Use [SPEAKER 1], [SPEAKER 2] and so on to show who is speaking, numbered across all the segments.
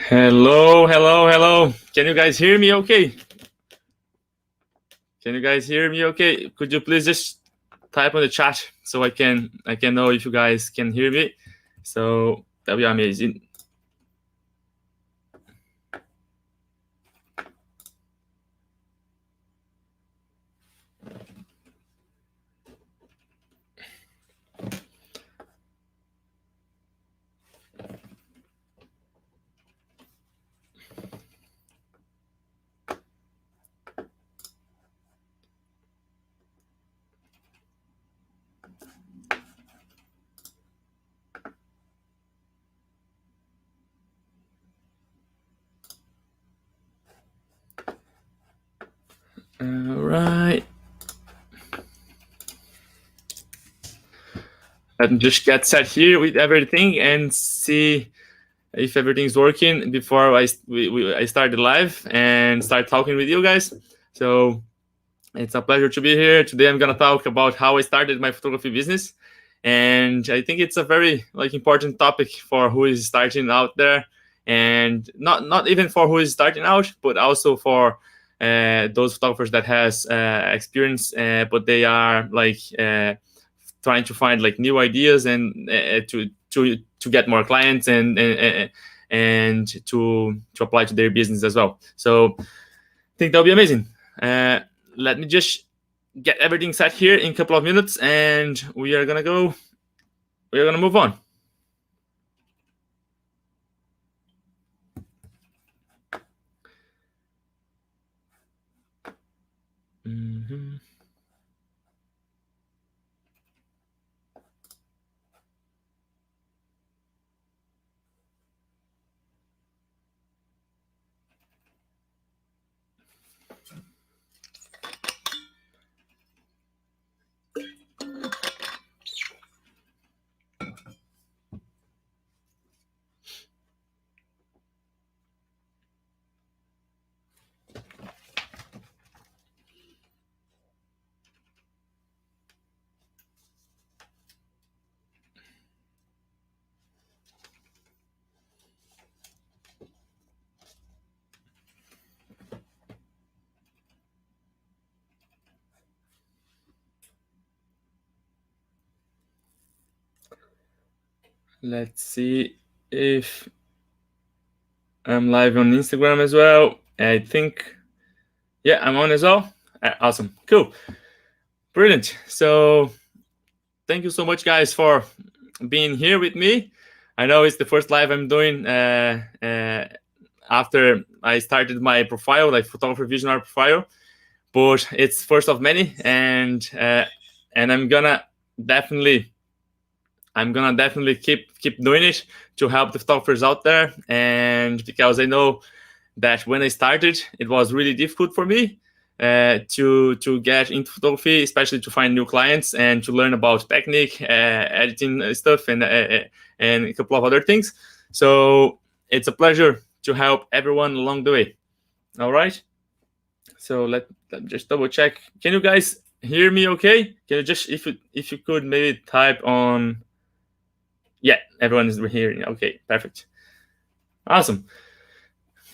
[SPEAKER 1] Hello, hello, hello. Can you guys hear me okay? Can you guys hear me okay? Could you please just type on the chat so I can know if you guys can hear me? So that'd be amazing. All right. Let me just get set here with everything and see if everything's working before I start the live and start talking with you guys. So it's a pleasure to be here. Today I'm gonna talk about how I started my photography business, and I think it's a very important topic for who is starting out there, and not even for who is starting out, but also for those photographers that has experience, but they are trying to find new ideas and to get more clients and to apply to their business as well. So I think that'll be amazing. Let me just get everything set here in a couple of minutes, and we are gonna move on. Mm-hmm. Let's see if I'm live on Instagram as well. I think, yeah, I'm on as well. Awesome, cool, brilliant. So thank you so much, guys, for being here with me. I know it's the first live I'm doing after I started my profile, like photographer visionary profile, but it's first of many, and I'm gonna definitely keep doing it to help the photographers out there. And because I know that when I started, it was really difficult for me to get into photography, especially to find new clients and to learn about technique, editing stuff, and a couple of other things. So it's a pleasure to help everyone along the way. All right. So let me just double check. Can you guys hear me? Okay. Can you just if you could maybe type on. Yeah, everyone is hearing. Okay, perfect. Awesome.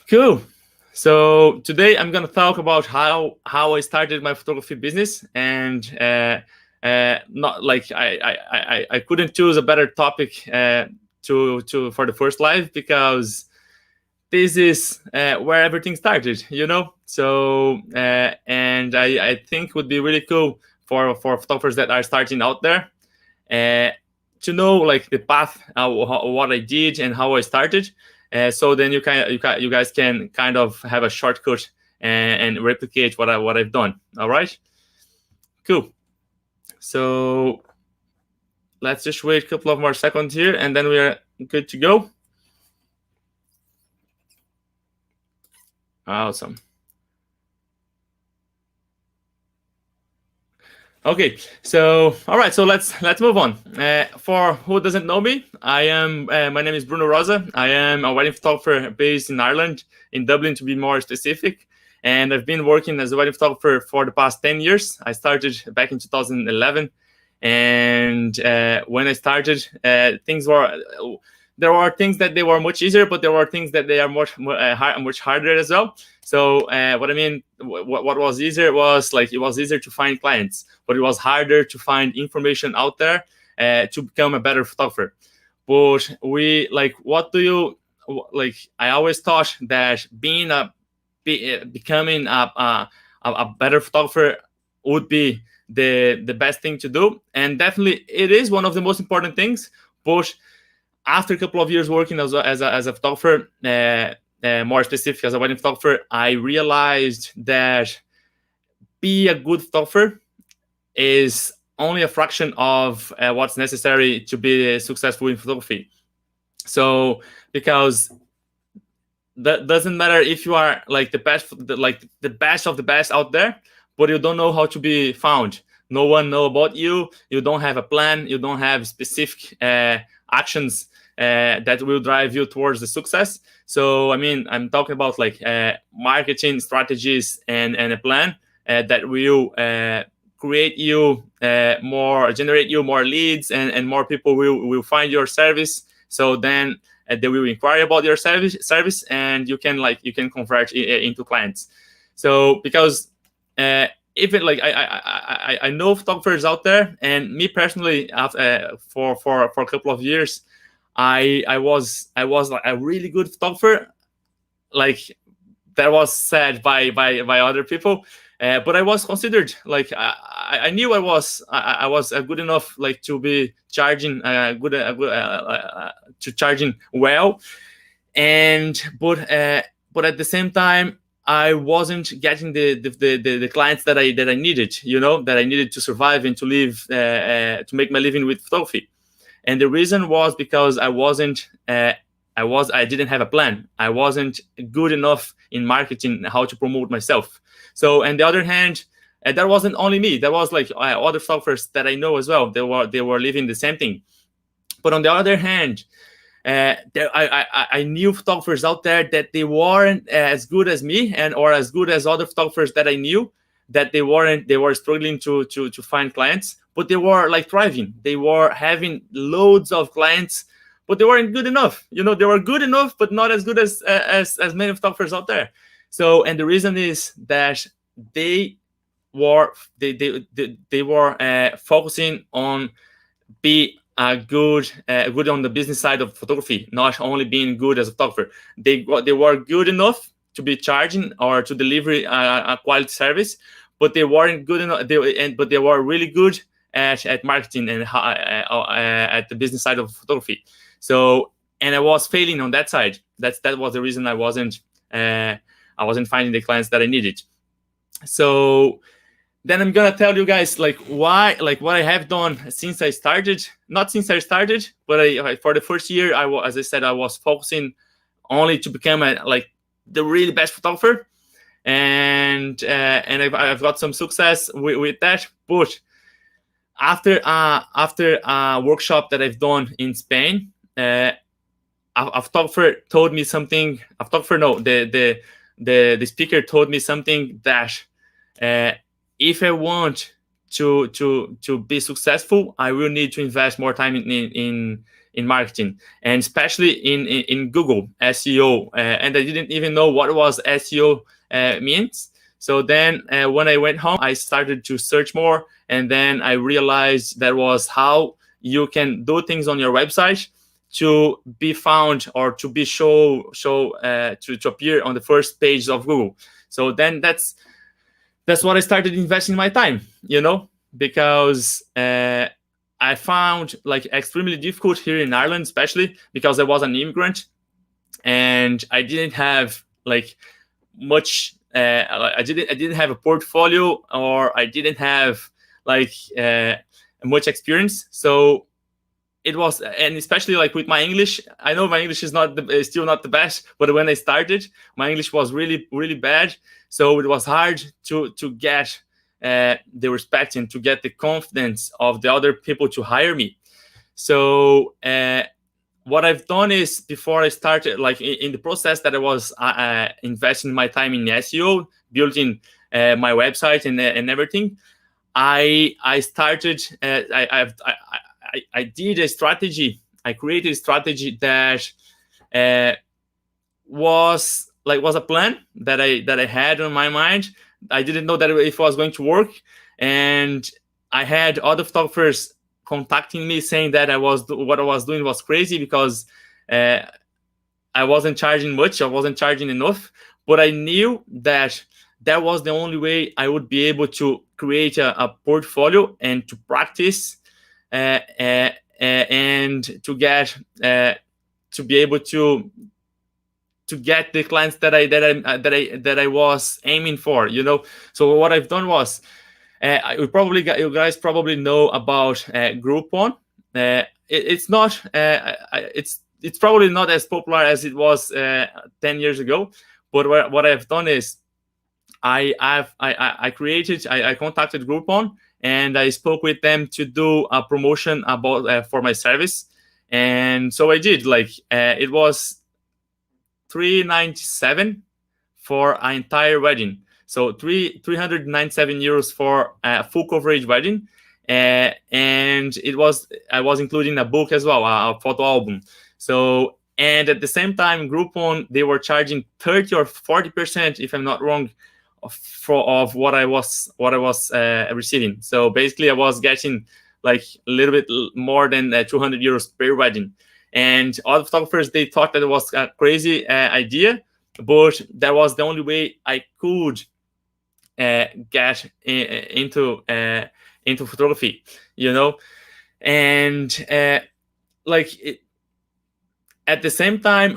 [SPEAKER 1] Cool. So today I'm gonna talk about how I started my photography business, and not like I couldn't choose a better topic to for the first live, because this is where everything started, you know. So and I think would be really cool for photographers that are starting out there to know like the path, what I did and how I started. So then you guys can kind of have a shortcut and replicate what I've done. All right, cool. So let's just wait a couple of more seconds here, and then we are good to go. Awesome. Okay, so all right, so let's move on. For who doesn't know me, I am my name is Bruno Rosa. I am a wedding photographer based in Ireland, in Dublin to be more specific, and I've been working as a wedding photographer for the past 10 years. I started back in 2011, and when I started, things were there were things that they were much easier, but there were things that they are much harder as well. So what I mean, what was easier was like it was easier to find clients, but it was harder to find information out there to become a better photographer. But we like, what do you like? I always thought that becoming a better photographer would be the best thing to do, and definitely it is one of the most important things. But after a couple of years working as a photographer, more specific as a wedding photographer, I realized that be a good photographer is only a fraction of what's necessary to be successful in photography. So because that doesn't matter if you are like the best of the best out there, but you don't know how to be found. No one know about you. You don't have a plan. You don't have specific actions that will drive you towards the success. So I mean, I'm talking about like marketing strategies and a plan that will create you generate you more leads, and more people will find your service. So then they will inquire about your service, and you can convert into clients. So because even like I know photographers out there, and me personally, for a couple of years, I was like a really good photographer, like that was said by other people, but I was considered like I knew I was good enough like to be charging to charging well, and but at the same time I wasn't getting the clients that I needed, that I needed to survive and to live to make my living with photography. And the reason was because I didn't have a plan. I wasn't good enough in marketing, how to promote myself. So, on the other hand, that wasn't only me. That was like other photographers that I know as well. They were living the same thing. But on the other hand, I knew photographers out there that they weren't as good as me, or as good as other photographers that I knew, that they were struggling to find clients, but they were like thriving. They were having loads of clients, but they weren't good enough. They were good enough, but not as good as many photographers out there. So, and the reason is that they were focusing on be good on the business side of photography, not only being good as a photographer. They were good enough to be charging or to deliver a quality service, but they weren't good enough. But they were really good at marketing and at the business side of photography. So, and I was failing on that side. That was the reason I wasn't finding the clients that I needed. So then I'm gonna tell you guys like why, like what I have done since I started. Not since I started, but for the first year, as I said, I was focusing only to become the really best photographer, and I've got some success with that. But after a workshop that I've done in Spain, a photographer told me something. A photographer, no, the speaker told me something that if I want to be successful, I will need to invest more time in marketing, and especially in Google SEO. And I didn't even know what was SEO means. So then when I went home, I started to search more, and then I realized that was how you can do things on your website to be found or to be to appear on the first page of Google. So then that's what I started investing my time, because I found like extremely difficult here in Ireland, especially because I was an immigrant and I didn't have like much. I didn't have a portfolio, or I didn't have like much experience. So it was, and especially like with my English, I know my English is still not the best, but when I started, my English was really, really bad. So it was hard to get the respect and to get the confidence of the other people to hire me. So what I've done is, before I started, like in the process that I was investing my time in SEO, building my website and everything, I started. I did a strategy I created a strategy that was a plan that I had on my mind. I didn't know that if it was going to work, and I had other photographers contacting me saying that what I was doing was crazy because I wasn't charging much, I wasn't charging enough, but I knew that that was the only way I would be able to create a portfolio and to practice and to get to be able to get the clients that I was aiming for. So what I've done was you guys probably know about Groupon. It's not it's probably not as popular as it was 10 years ago, but what I've done is I contacted Groupon and I spoke with them to do a promotion about for my service, and so I did. It was $397 for an entire wedding. So 397 euros for a full coverage wedding, and I was including a book as well, a photo album. So, and at the same time, Groupon, they were charging 30 or 40%, if I'm not wrong, of what I was receiving. So basically, I was getting like a little bit more than 200 euros per wedding. And other photographers, they thought that it was a crazy idea, but that was the only way I could get into photography, and at the same time,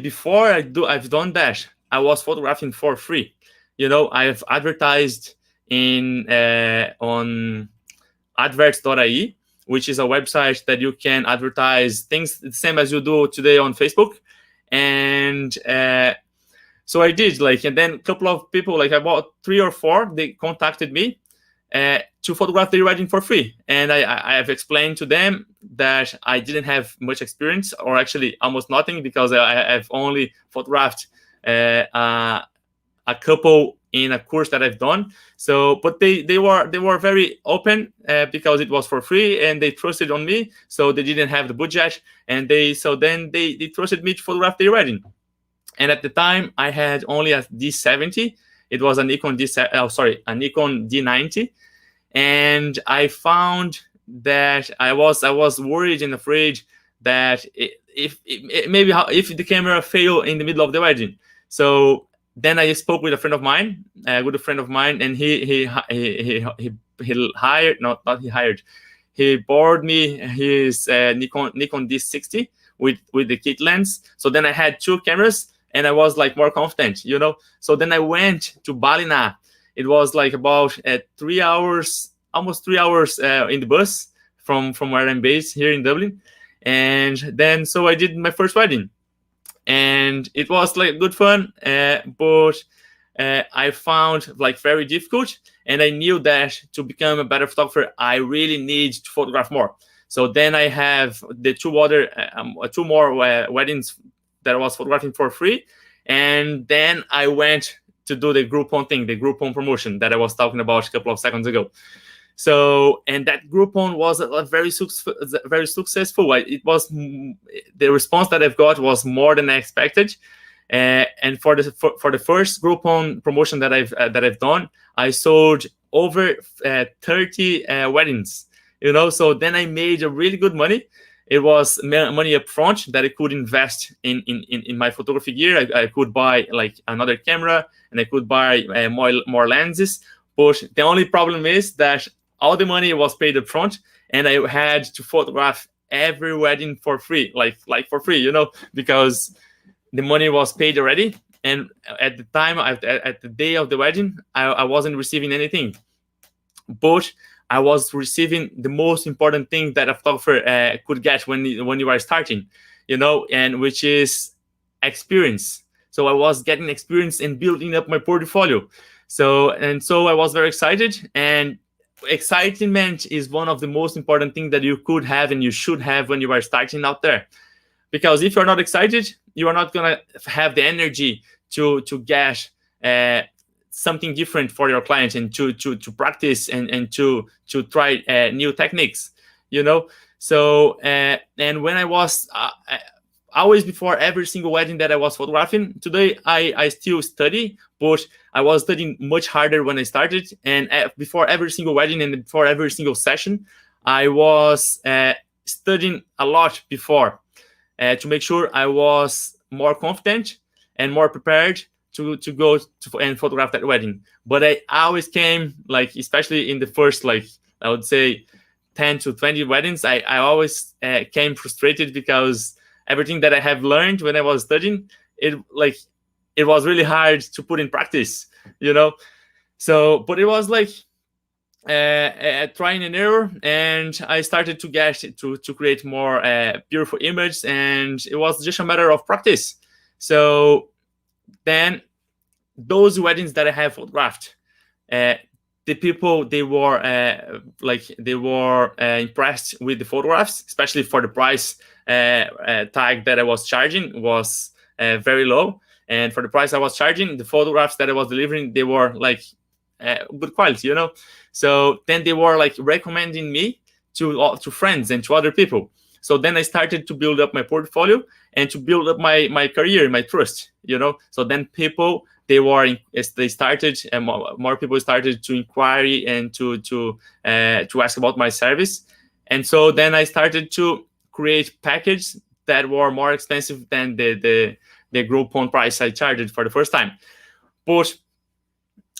[SPEAKER 1] before I've done that, I was photographing for free. I've advertised on adverts.ie, which is a website that you can advertise things the same as you do today on Facebook. And so I did, and then a couple of people, about 3 or 4, they contacted me to photograph their wedding for free. And I have explained to them that I didn't have much experience, or actually almost nothing, because I've only photographed a couple in a course that I've done. So, but they were very open because it was for free and they trusted on me. So they didn't have the budget, and they trusted me to photograph their wedding. And at the time, I had only a D70. It was a Nikon D90, and I found that I was worried and afraid that if the camera failed in the middle of the wedding. So then I spoke with a friend of mine, and he borrowed me his Nikon D60 with the kit lens. So then I had 2 cameras, and I was more confident, So then I went to Ballina. It was about 3 hours, almost 3 hours in the bus from where I'm based here in Dublin. And then so I did my first wedding, and it was good fun, but I found very difficult, and I knew that to become a better photographer, I really need to photograph more. So then I have the 2 more weddings that I was photographing for free, and then I went to do the Groupon thing, the Groupon promotion that I was talking about a couple of seconds ago. So, and that Groupon was very successful. It was, the response that I've got was more than I expected. And for the first Groupon promotion that I've done, I sold over 30 weddings. So then I made a really good money. It was money up front that I could invest in my photography gear. I could buy another camera, and I could buy more lenses. But the only problem is that all the money was paid up front, and I had to photograph every wedding for free, for free, because the money was paid already. And at the time, at the day of the wedding, I wasn't receiving anything. But I was receiving the most important thing that a photographer could get when you are starting, and which is experience. So I was getting experience in building up my portfolio. So I was very excited, and excitement is one of the most important things that you could have and you should have when you are starting out there. Because if you're not excited, you are not gonna have the energy to get something different for your clients, and to practice and to try new techniques, So and when I was always before every single wedding that I was photographing, today I still study, but I was studying much harder when I started. And before every single wedding and before every single session, I was studying a lot before to make sure I was more confident and more prepared to go to and photograph that wedding. But I always came, like, especially in the first, like, I would say 10 to 20 weddings, I always came frustrated because everything that I have learned when I was studying, it was really hard to put in practice, you know. So, but it was like trying and error, and I started to get to create more beautiful images, and it was just a matter of practice. So then those weddings that I have photographed, the people, they were impressed with the photographs, especially for the price tag that I was charging was very low. And for the price I was charging, the photographs that I was delivering, they were like good quality, you know. So then they were like recommending me to friends and to other people. So then I started to build up my portfolio and to build up my career, my trust, you know. So then people, they started, and more people started to inquiry and to ask about my service. And so then I started to create packages that were more expensive than the Groupon price I charged for the first time. But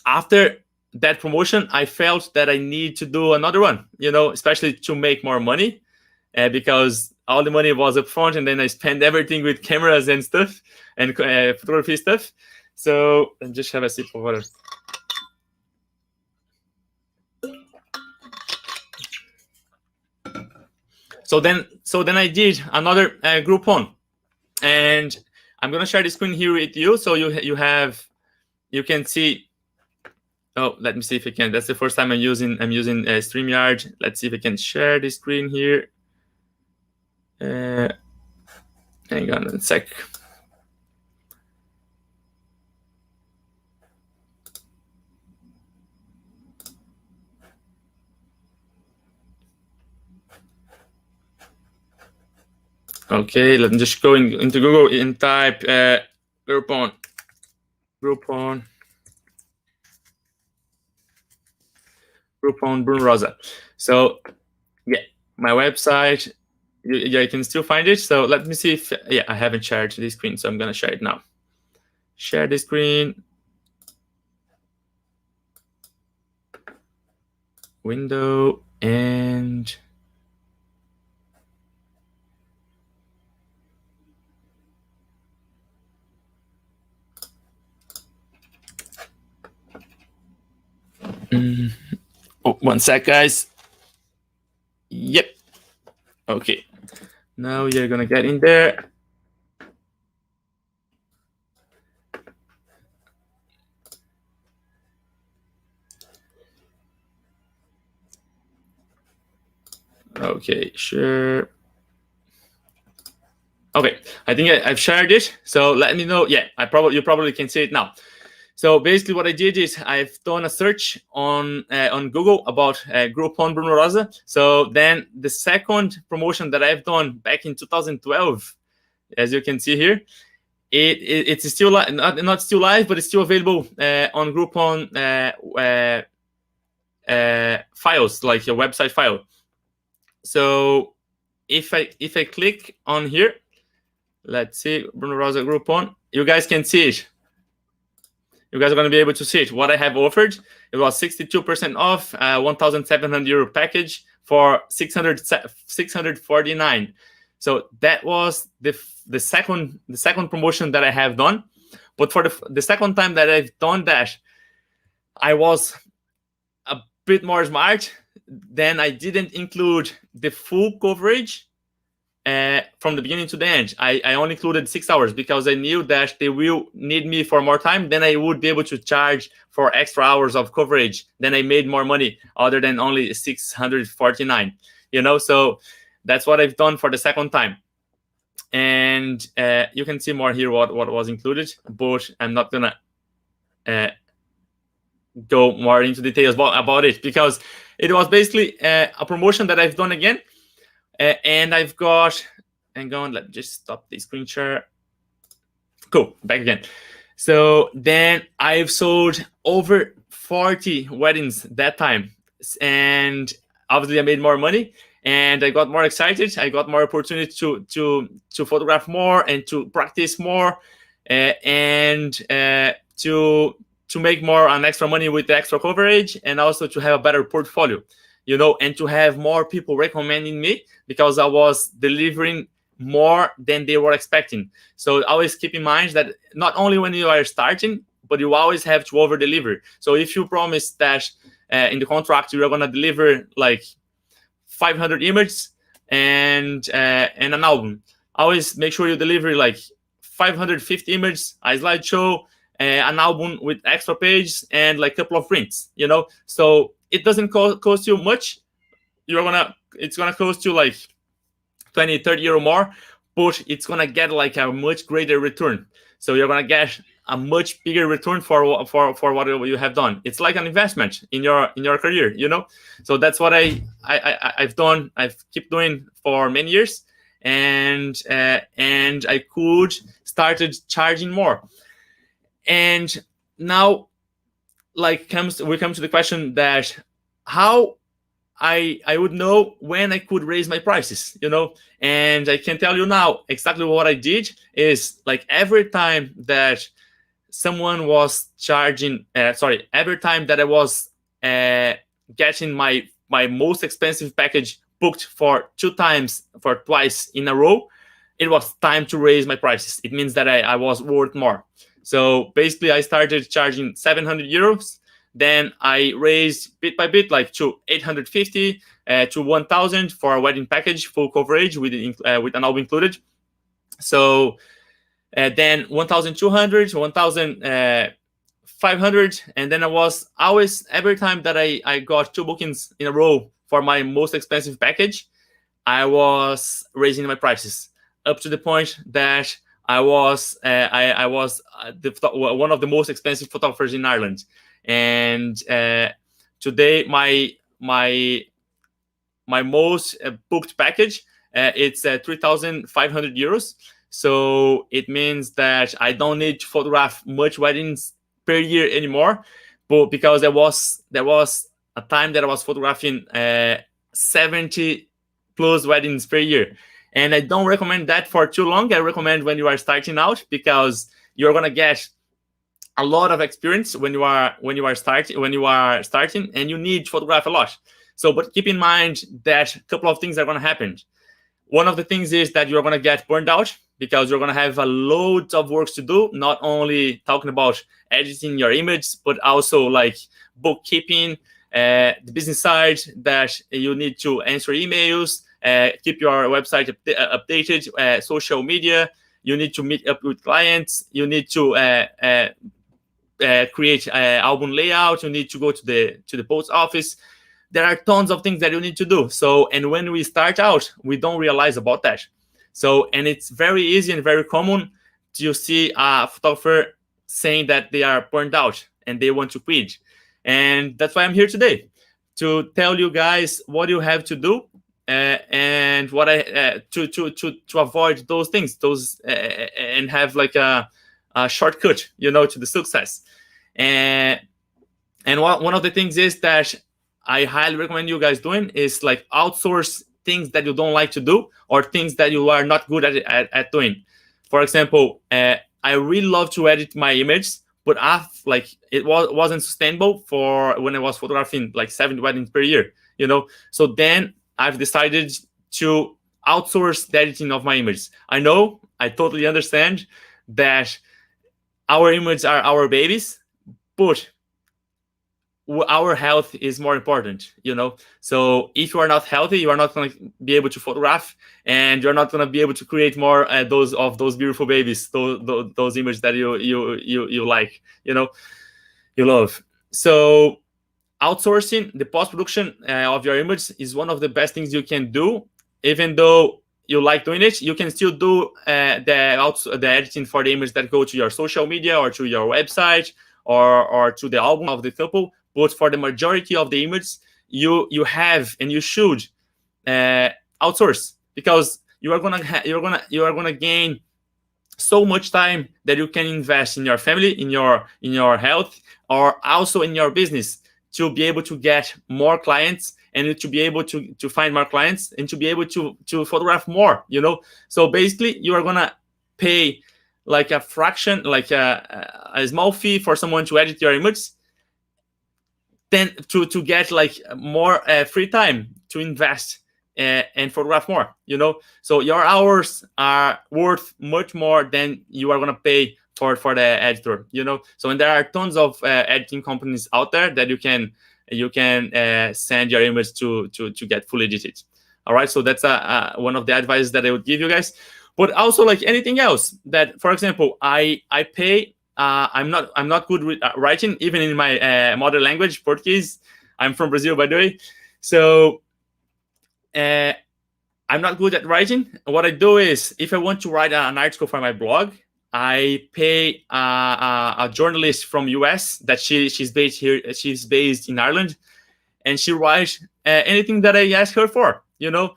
[SPEAKER 1] after that promotion, I felt that I need to do another one, you know, especially to make more money, because all the money was up front, and then I spent everything with cameras and stuff and photography stuff. So and just have a sip of water. So then I did another Groupon, and I'm gonna share the screen here with you, so you can see. Oh, let me see if I can. That's the first time I'm using StreamYard. Let's see if I can share the screen here. Hang on a sec. Okay, let me just go into Google and type Groupon Bruno Rosa. So yeah, my website, you can still find it. So let me see if, yeah, I haven't shared the screen, so I'm gonna share it now. Share the screen. Window and oh, one sec, guys. Yep. Okay. Now you're gonna get in there. Okay, sure. Okay, I think I've shared it. So let me know. Yeah, you probably can see it now. So basically, what I did is I've done a search on Google about Groupon Bruno Rosa. So then the second promotion that I've done back in 2012, as you can see here, it's still not still live, but it's still available on Groupon files, like your website file. So if I click on here, let's see, Bruno Rosa Groupon, you guys can see it. You guys are going to be able to see it. What I have offered, it was 62% off, 1,700 euro package for 649. So that was the second promotion that I have done. But for the second time that I've done that, I was a bit more smart. Then I didn't include the full coverage from the beginning to the end. I only included 6 hours because I knew that they will need me for more time. Then I would be able to charge for extra hours of coverage. Then I made more money other than only 649, you know? So that's what I've done for the second time. And you can see more here what was included, but I'm not gonna go more into details about it because it was basically a promotion that I've done again. And I've got, hang on, let me just stop the screen share. Cool, back again. So then I've sold over 40 weddings that time. And obviously I made more money and I got more excited. I got more opportunity to photograph more and to practice more, and to make more on extra money with the extra coverage, and also to have a better portfolio, and to have more people recommending me because I was delivering more than they were expecting. So always keep in mind that not only when you are starting, but you always have to over deliver. So if you promise that in the contract you're going to deliver like 500 images and an album, always make sure you deliver like 550 images, a slideshow, an album with extra pages, and like a couple of prints. So it doesn't cost you much. It's gonna cost you like 20, 30 euro more, but it's gonna get like a much greater return. So you're gonna get a much bigger return for what you have done. It's like an investment in your career, So that's what I've done. I've kept doing for many years, and I could started charging more. And now, we come to the question that how I would know when I could raise my prices, and I can tell you now exactly what I did is like every time that someone was charging, every time that I was getting my most expensive package booked for twice in a row, it was time to raise my prices. It means that I was worth more. So basically I started charging 700 euros. Then I raised bit by bit, like to 850 to 1,000 for a wedding package, full coverage with an album included. So then 1,200, 1,500, and then I was always, every time that I got 2 bookings in a row for my most expensive package, I was raising my prices up to the point that I was one of the most expensive photographers in Ireland. And today my most booked package, it's 3,500 euros. So it means that I don't need to photograph much weddings per year anymore, but because there was a time that I was photographing 70 plus weddings per year. And I don't recommend that for too long. I recommend when you are starting out, because you're gonna get a lot of experience when you are starting, and you need to photograph a lot. So, but keep in mind that a couple of things are gonna happen. One of the things is that you're gonna get burned out because you're gonna have a load of work to do. Not only talking about editing your image, but also like bookkeeping, the business side, that you need to answer emails, keep your website updated, social media. You need to meet up with clients. You need to create album layout. You need to go to the post office. There are tons of things that you need to do. So, and when we start out, we don't realize about that. So, and it's very easy and very common to see a photographer saying that they are burned out and they want to quit. And that's why I'm here today, to tell you guys what you have to do, and what to avoid those things, and have like a shortcut, to the success. And one of the things is that I highly recommend you guys doing is like outsource things that you don't like to do, or things that you are not good at doing. For example, I really love to edit my images, but it wasn't sustainable for when I was photographing like 7 weddings per year, So then I've decided to outsource the editing of my images. I know, I totally understand that our images are our babies, but our health is more important, So if you are not healthy, you are not going to be able to photograph, and you're not going to be able to create more those beautiful babies, those images that you like, you love. So outsourcing the post-production of your image is one of the best things you can do. Even though you like doing it, you can still do the editing for the image that go to your social media or to your website or to the album of the couple. But for the majority of the images, you have and you should outsource, because you are gonna gain so much time that you can invest in your family, in your health, or also in your business, to be able to get more clients, and to be able to find more clients, and to be able to photograph more, So basically, you are gonna pay like a fraction, like a small fee for someone to edit your image, then to get like more free time to invest and photograph more, So your hours are worth much more than you are gonna pay for the editor, So, and there are tons of editing companies out there that you can send your image to get fully edited. All right, so that's one of the advice that I would give you guys. But also, like anything else, that, for example, I pay. I'm not good with writing, even in my mother language, Portuguese. I'm from Brazil, by the way. So I'm not good at writing. What I do is, if I want to write an article for my blog, I pay a journalist from US that she's based here. She's based in Ireland, and she writes anything that I ask her for.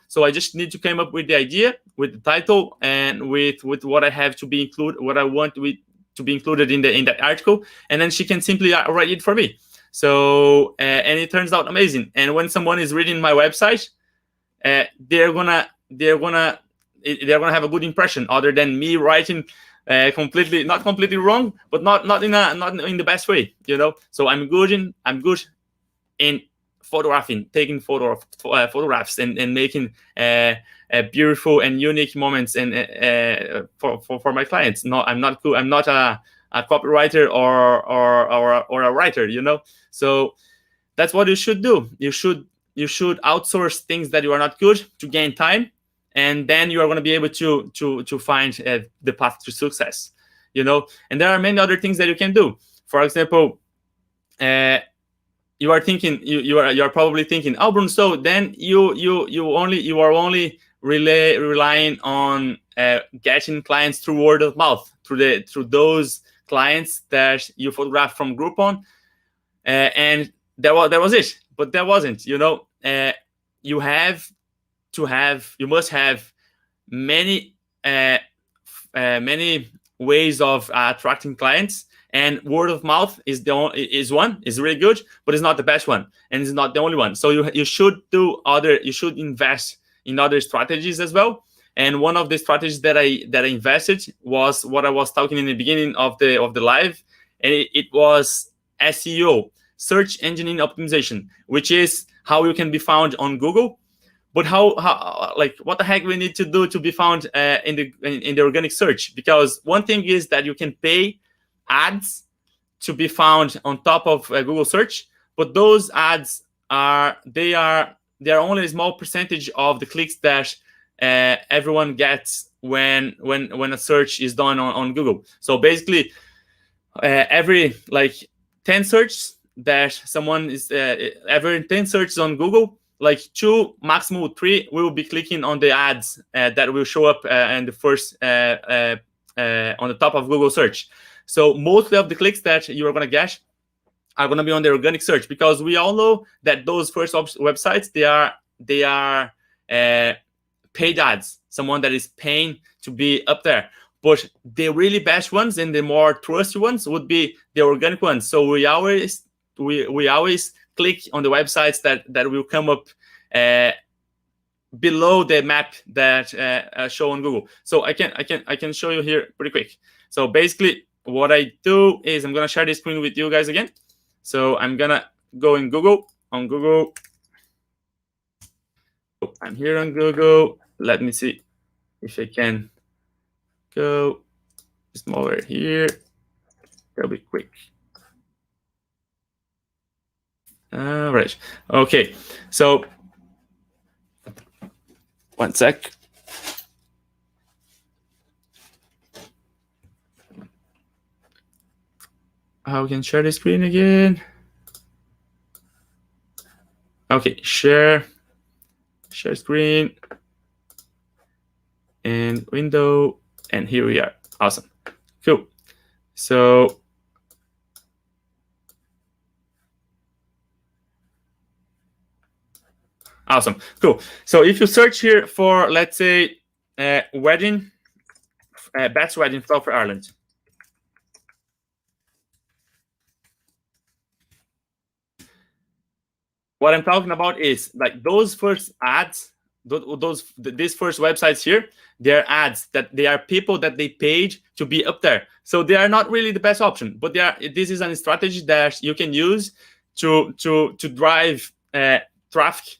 [SPEAKER 1] So I just need to come up with the idea, with the title, and with what I have to be included, what I want to be included in that article, and then she can simply write it for me. So and it turns out amazing. And when someone is reading my website, they're gonna have a good impression, other than me writing not completely wrong, but not in the best way, So I'm good in photographing, taking photographs, and making beautiful and unique moments, and for my clients. No, I'm not cool. I'm not a copywriter or a writer, So that's what you should do. You should outsource things that you are not good, to gain time, and then you are going to be able to find the path to success, And there are many other things that you can do. For example, you are thinking, you are probably thinking, oh, Bruno, so then you are only relying on getting clients through word of mouth, through those clients that you photograph from Groupon, and that was it. But that wasn't. You must have many many ways of attracting clients. And word of mouth is really good, but it's not the best one, and it's not the only one. So you should invest in other strategies as well. And one of the strategies that I invested was what I was talking in the beginning of the live, and it was SEO, search engine optimization, which is how you can be found on Google. But how like, what the heck we need to do to be found in the organic search? Because one thing is that you can pay ads to be found on top of Google search, but those ads are only a small percentage of the clicks that everyone gets when a search is done on Google. So basically, every 10 searches that someone is every 10 searches on Google, 2, maximum 3 will be clicking on the ads that will show up in the first on the top of Google search. So mostly of the clicks that you are going to get are going to be on the organic search, because we all know that those first websites, they are paid ads, someone that is paying to be up there. But the really best ones and the more trusty ones would be the organic ones. So we always click on the websites that will come up below the map that show on Google. So I can show you here pretty quick. So basically, what I do is I'm gonna share the screen with you guys again. So I'm gonna go in Google. On Google, I'm here on Google. Let me see if I can go smaller here. That'll be quick. All right. Okay. So one sec. How can share the screen again? Okay, share screen and window, and here we are. Awesome, cool. So Awesome, cool. So if you search here for, let's say, wedding, best wedding for Ireland. What I'm talking about is like those first ads, these first websites here, they're ads that they are people that they paid to be up there. So they are not really the best option, but they are. This is a strategy that you can use to drive traffic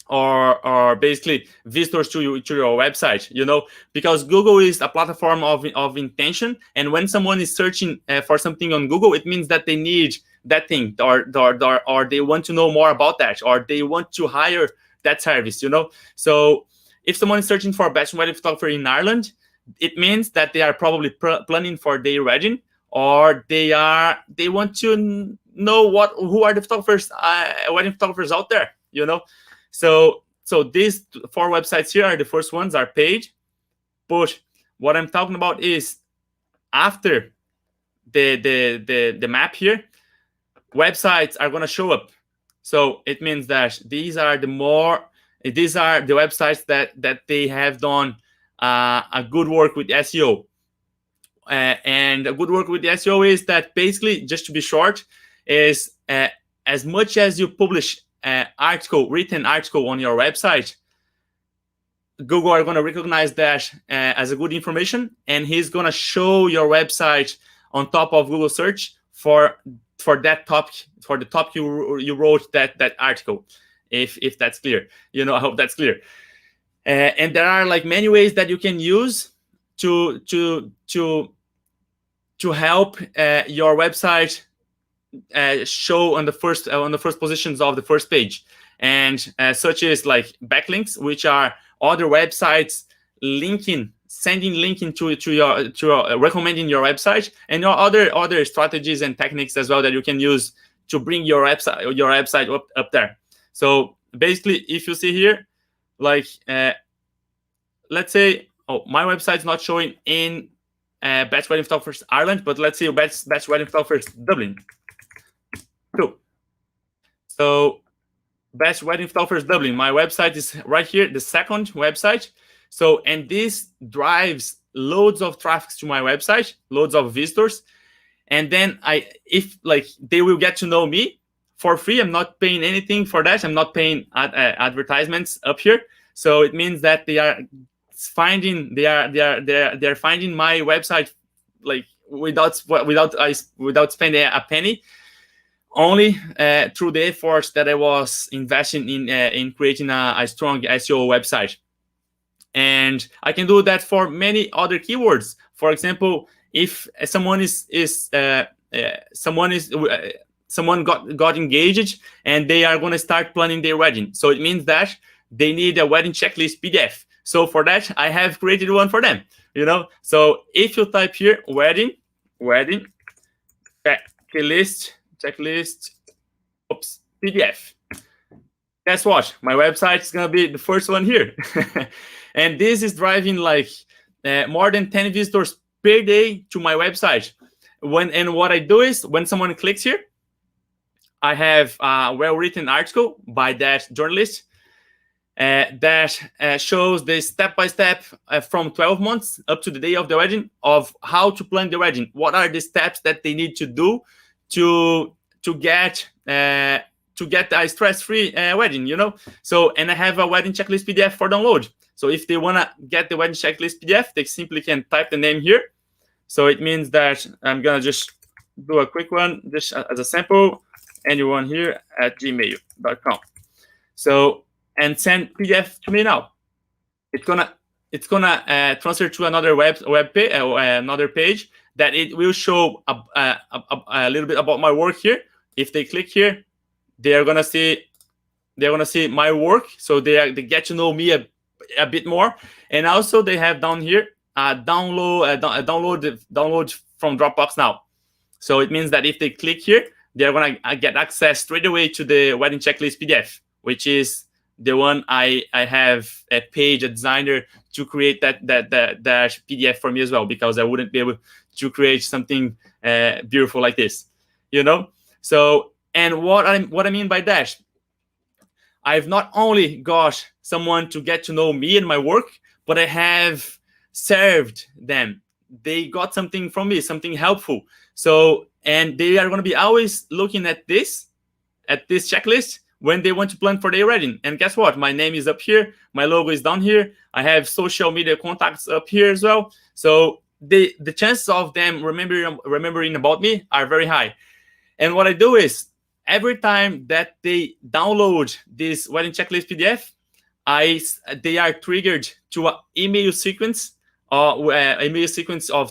[SPEAKER 1] or basically visitors to your website, because Google is a platform of intention, and when someone is searching for something on Google, it means that they need that thing, or they want to know more about that, or they want to hire that service. So if someone is searching for a best wedding photographer in Ireland, it means that they are probably planning for their wedding, or they want to know who are the photographers, wedding photographers out there. So these 4 websites here are the first ones, are paid. But what I'm talking about is after the map here, websites are going to show up. So it means that these are the websites that they have done a good work with SEO. And a good work with the SEO is that, basically, just to be short, is as much as you publish written article on your website, Google are going to recognize that as a good information, and he's going to show your website on top of Google search for that topic, for the topic you wrote that article. If that's clear, I hope that's clear. And there are like many ways that you can use to help your website show on the first positions of the first page, and such as like backlinks, which are other websites sending linking to your recommending your website, and other strategies and techniques as well that you can use to bring your website up there. So basically, if you see here, like let's say, my website's not showing in Best Wedding Photographers Ireland, but let's see Best Wedding Photographers Dublin. Cool. So Best Wedding Photographers Dublin, my website is right here, the second website. So, and this drives loads of traffic to my website, loads of visitors. And then if they will get to know me for free. I'm not paying anything for that. I'm not paying advertisements up here. So it means that they are finding my website like without spending a penny, only through the efforts that I was investing in creating a strong SEO website. And I can do that for many other keywords. For example, if someone got engaged and they are going to start planning their wedding, so it means that they need a wedding checklist PDF. So for that, I have created one for them. So if you type here wedding checklist PDF, guess what? My website is gonna be the first one here. And this is driving like more than 10 visitors per day to my website. What I do is, when someone clicks here, I have a well-written article by that journalist that shows the step-by-step from 12 months up to the day of the wedding of how to plan the wedding. What are the steps that they need to do to get a stress-free wedding, So, and I have a wedding checklist PDF for download. So if they want to get the wedding checklist PDF, they simply can type the name here. So it means that I'm going to just do a quick one, just as a sample, anyone here at gmail.com. So, and send PDF to me now. It's gonna transfer to another web page, another page that it will show a little bit about my work here. If they click here, they're gonna see my work, so they get to know me a bit more. And also they have down here download from Dropbox now. So it means that if they click here, they're gonna get access straight away to the wedding checklist PDF, which is the one I have paid a designer to create that PDF for me as well, because I wouldn't be able to create something beautiful like this, So, and what I mean by that, I've not only got someone to get to know me and my work, but I have served them. They got something from me, something helpful. So, and they are going to be always looking at this checklist when they want to plan for their wedding. And guess what? My name is up here. My logo is down here. I have social media contacts up here as well. So the chances of them remembering about me are very high. And what I do is every time that they download this wedding checklist PDF, they are triggered to an email sequence of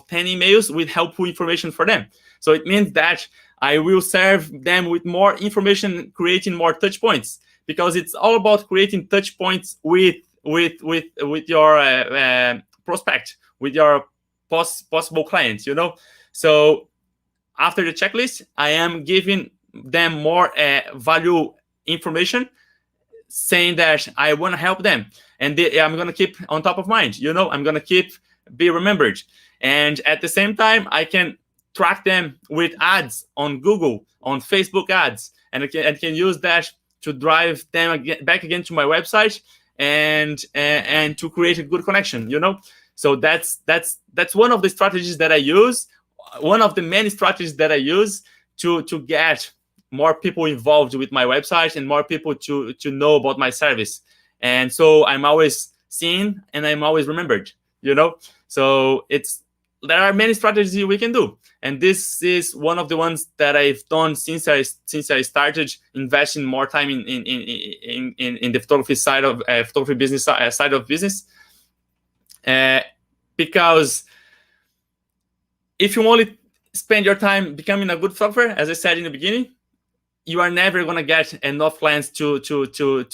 [SPEAKER 1] 10 emails with helpful information for them. So it means that I will serve them with more information, creating more touch points, because it's all about creating touch points with your prospect, with your possible clients, So after the checklist, I am giving them more value information, saying that I want to help them, and I'm going to keep on top of mind. I'm going to be remembered, and at the same time, I can track them with ads on Google, on Facebook ads, and I can use that to drive them back again to my website and to create a good connection. So that's one of the strategies that I use. One of the many strategies that I use to get more people involved with my website and more people to know about my service. And so I'm always seen and I'm always remembered. So there are many strategies we can do, and this is one of the ones that I've done since I started investing more time in the photography side of photography business side of business. Because if you only spend your time becoming a good photographer, as I said in the beginning, you are never going to get enough clients to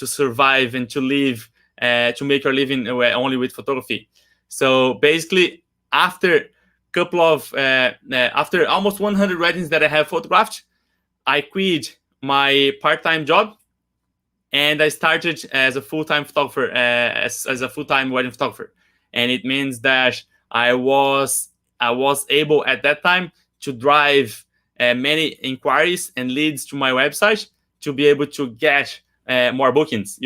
[SPEAKER 1] survive and to live, to make your living only with photography. So basically, after almost 100 weddings that I have photographed, I quit my part-time job and I started as a full-time photographer, as a full-time wedding photographer. And it means that I was able at that time to drive many inquiries and leads to my website to be able to get more bookings,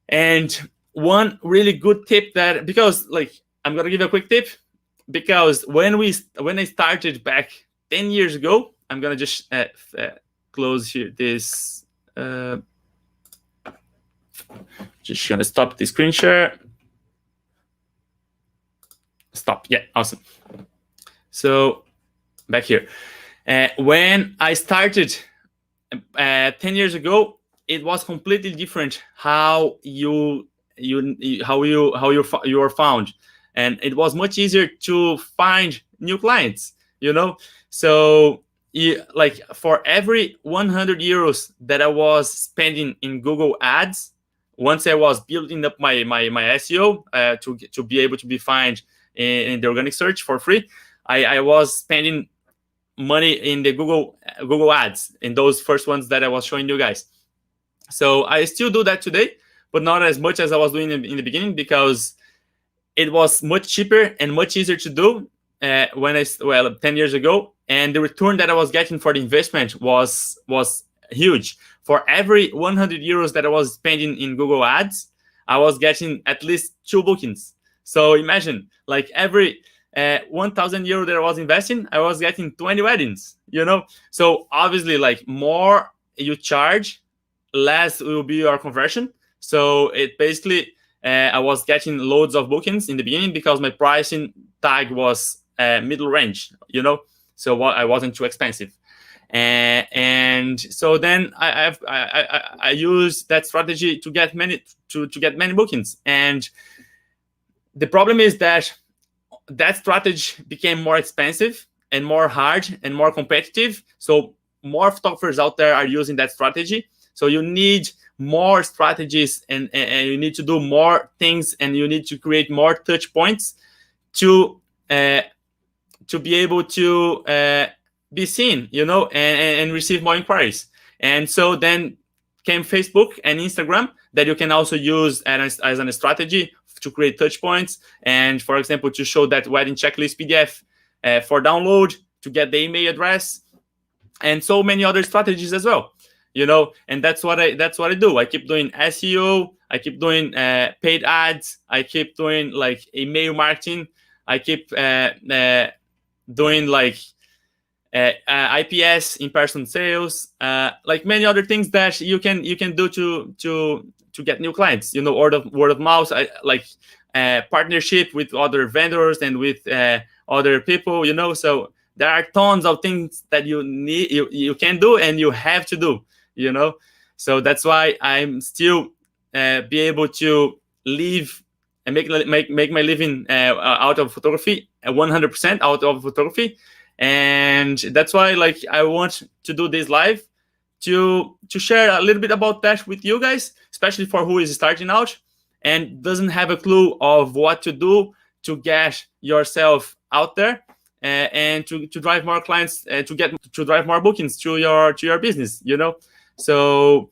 [SPEAKER 1] And one really good tip because I'm going to give you a quick tip, because when I started back 10 years ago, I'm going to just close here this. Just going to stop the screen share. Stop. Yeah, awesome. So back here. When I started 10 years ago, it was completely different how you are found, and it was much easier to find new clients. So for every 100 euros that I was spending in Google Ads, once I was building up my SEO to be able to be found in the organic search for free, I was spending money in the Google Ads, in those first ones that I was showing you guys. So I still do that today, but not as much as I was doing in the beginning, because it was much cheaper and much easier to do 10 years ago, and the return that I was getting for the investment was huge. For every 100 euros that I was spending in Google Ads, I was getting at least 2 bookings. So imagine, every 1,000 euro that I was investing, I was getting 20 weddings. So obviously, more you charge, less will be your conversion. So it basically, I was getting loads of bookings in the beginning because my pricing tag was middle range, so I wasn't too expensive. And so then I use that strategy to get many bookings. And the problem is that strategy became more expensive and more hard and more competitive. So more photographers out there are using that strategy. So you need more strategies, and you need to do more things, and you need to create more touch points to be able to be seen, and receive more inquiries. And so then came Facebook and Instagram, that you can also use as a strategy to create touch points, and, for example, to show that wedding checklist PDF for download, to get the email address, and so many other strategies as well. And that's what I do. I keep doing SEO, I keep doing paid ads, I keep doing like email marketing, I keep doing like IPS, in-person sales, like many other things that you can do to get new clients. Word of mouth, partnership with other vendors and with other people. So there are tons of things that you can do and you have to do. So that's why I'm still be able to live and make my living out of photography, 100% out of photography. And that's why I want to do this live to share a little bit about that with you guys, especially for who is starting out and doesn't have a clue of what to do to get yourself out there and to drive more clients, to drive more bookings to your business. So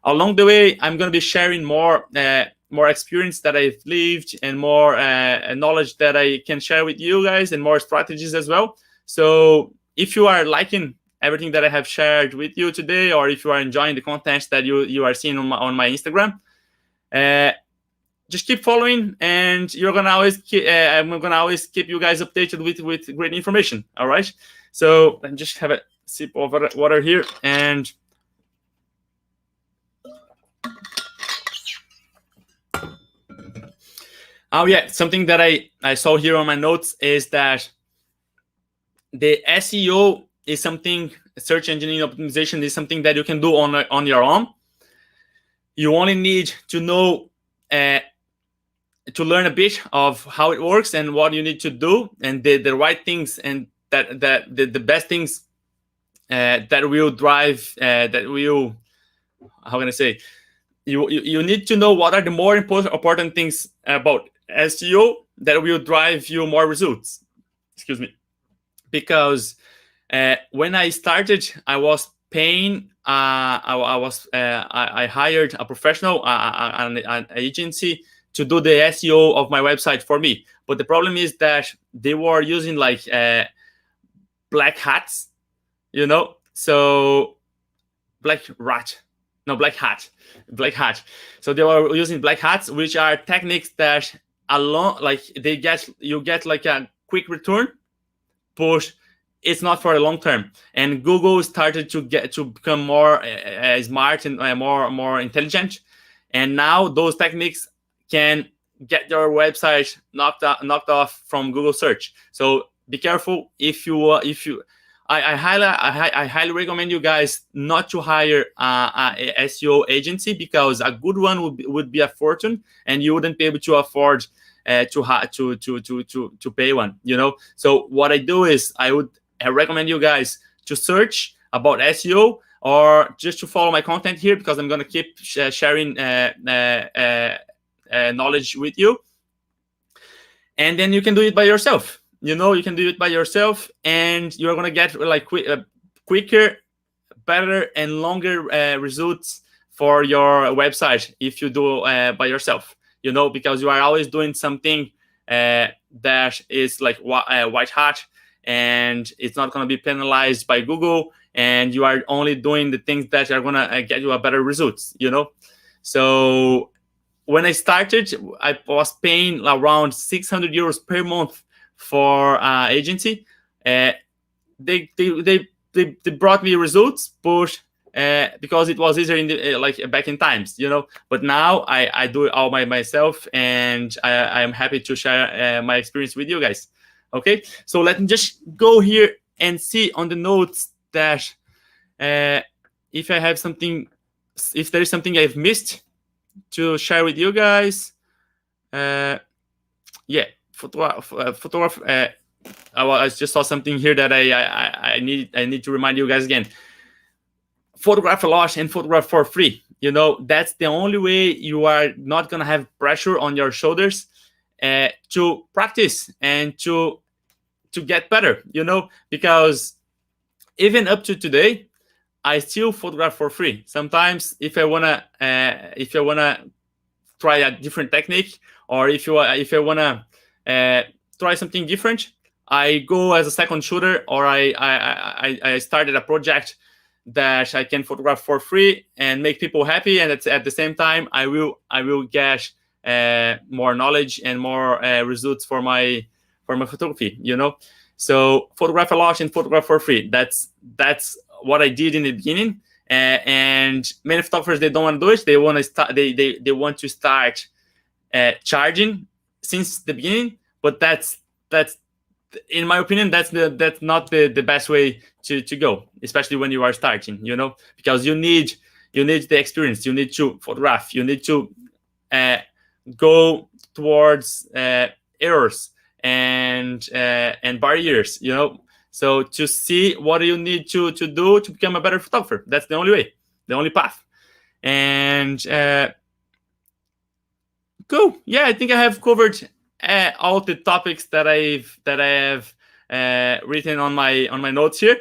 [SPEAKER 1] along the way, I'm going to be sharing more experience that I've lived and more knowledge that I can share with you guys, and more strategies as well. So if you are liking everything that I have shared with you today, or if you are enjoying the content that you are seeing on my Instagram, just keep following, and I'm gonna always keep you guys updated with great information. All right. So let me just have a sip of water here, and oh yeah, something that I saw here on my notes is that the SEO is something, search engine optimization is something that you can do on your own. You only need to know to learn a bit of how it works and what you need to do, and the right things, and that the best things that will drive how can I say, you need to know what are the more important things about SEO that will drive you more results. Excuse me. Because when I started, I was paying. I hired a professional, an agency, to do the SEO of my website for me. But the problem is that they were using black hats, So black hat. So they were using black hats, which are techniques that you get like a quick return, but it's not for a long term. And Google started to become more smart and more intelligent, and now those techniques can get your website knocked off from Google search. So be careful. I highly recommend you guys not to hire a SEO agency, because a good one would be a fortune, and you wouldn't be able to afford to pay one. So what I do is I recommend you guys to search about SEO, or just to follow my content here, because I'm going to keep sharing knowledge with you, and then you can do it by yourself. You can do it by yourself, and you're going to get quicker, better, and longer results for your website if you do by yourself. Because you are always doing something that is like white hat, and it's not going to be penalized by Google, and you are only doing the things that are going to get you a better results. So when I started, I was paying around 600 euros per month for agency. They brought me results, but because it was easier in the, back in times, But now I do it all by myself, and I am happy to share my experience with you guys. Okay, so let me just go here and see on the notes that if there is something I've missed to share with you guys. Yeah, photograph. I just saw something here that I need to remind you guys again. Photograph a lot and photograph for free. That's the only way you are not gonna have pressure on your shoulders to practice and to get better. Because even up to today, I still photograph for free. Sometimes, if I wanna try a different technique, or if I wanna try something different, I go as a second shooter, or I started a project that I can photograph for free and make people happy, and at the same time I will get more knowledge and more results for my photography. So photograph a lot and photograph for free. That's what I did in the beginning. And many photographers, they don't want to do it. They want to start. They want to start charging since the beginning. But that's in my opinion, that's not the best way to go, especially when you are starting. Because you need the experience. You need to photograph. You need to go towards errors and barriers. So to see what you need to do to become a better photographer. That's the only way, the only path. And cool. Yeah, I think I have covered all the topics that I have written on my notes here.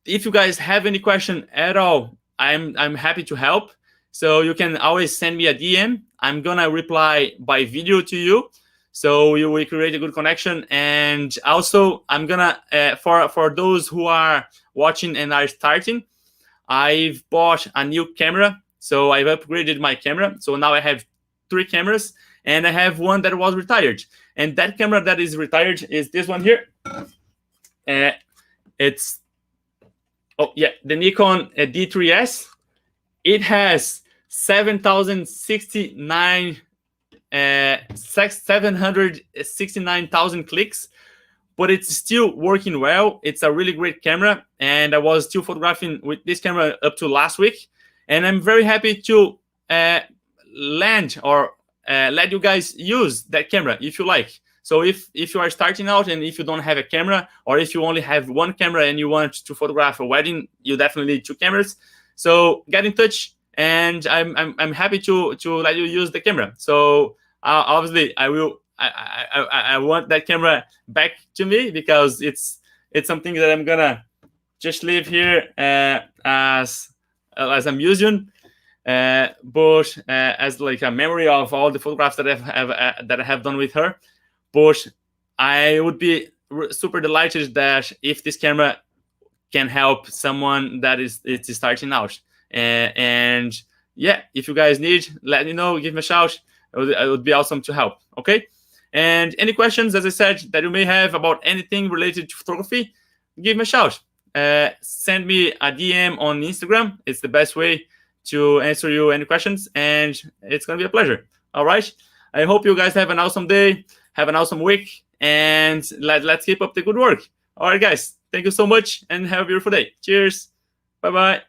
[SPEAKER 1] If you guys have any question at all, I'm happy to help. So you can always send me a DM. I'm gonna reply by video to you. So you will create a good connection. And also, I'm gonna for those who are watching and are starting, I've bought a new camera. So I've upgraded my camera. So now I have 3 cameras, and I have one that was retired. And that camera that is retired is this one here. It's the Nikon D3S. It has 769,000 clicks, but it's still working well. It's a really great camera, and I was still photographing with this camera up to last week, and I'm very happy to land or let you guys use that camera if you like. So if you are starting out and if you don't have a camera, or if you only have one camera and you want to photograph a wedding, you definitely need 2 cameras. So get in touch, and I'm happy to let you use the camera. So obviously I want that camera back to me, because it's something that I'm gonna just leave here as a museum, but as like a memory of all the photographs that I have done with her. But I would be super delighted that if this camera can help someone that is starting out. And yeah, if you guys need, let me know, give me a shout. It would be awesome to help. Okay. And any questions, as I said, that you may have about anything related to photography, give me a shout. Send me a DM on Instagram. It's the best way to answer you any questions, and it's gonna be a pleasure. All right. I hope you guys have an awesome day, have an awesome week, and let's keep up the good work. All right, guys. Thank you so much, and have a beautiful day. Cheers. Bye-bye.